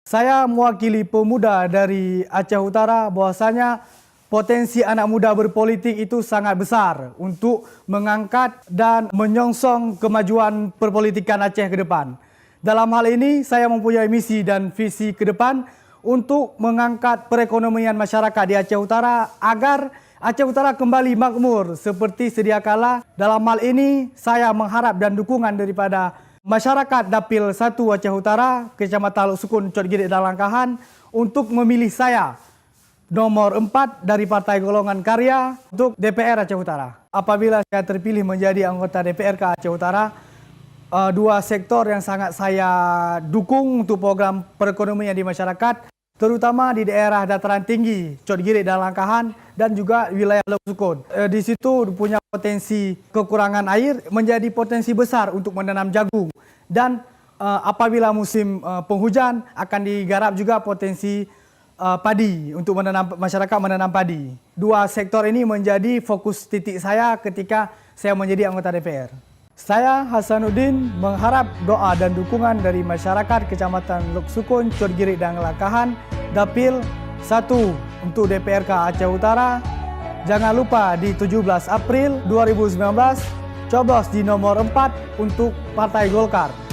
Saya mewakili pemuda dari Aceh Utara bahwasanya potensi anak muda berpolitik itu sangat besar untuk mengangkat dan menyongsong kemajuan perpolitikan Aceh ke depan. Dalam hal ini saya mempunyai misi dan visi ke depan untuk mengangkat perekonomian masyarakat di Aceh Utara agar Aceh Utara kembali makmur seperti sedia kala. Dalam hal ini saya mengharap dan dukungan daripada masyarakat Dapil 1 Aceh Utara, Kecamatan Lok Sukun, Cot Girik dan Langkahan untuk memilih saya nomor 4 dari Partai Golongan Karya untuk DPR Aceh Utara. Apabila saya terpilih menjadi anggota DPRK Aceh Utara, dua sektor yang sangat saya dukung untuk program perekonomian di masyarakat, terutama di daerah dataran tinggi, Cot Girik dan Langkahan, dan juga wilayah Lok Sukun. Di situ punya potensi kekurangan air, menjadi potensi besar untuk menanam jagung. Dan apabila musim penghujan akan digarap juga potensi padi untuk masyarakat menanam padi. Dua sektor ini menjadi fokus titik saya ketika saya menjadi anggota DPR. Saya Hasanuddin mengharap doa dan dukungan dari masyarakat Kecamatan Lok Sukun, Cot Girik dan Langkahan, Dapil 1 untuk DPRK Aceh Utara. Jangan lupa di 17 April 2019 coblos di nomor 4 untuk Partai Golkar.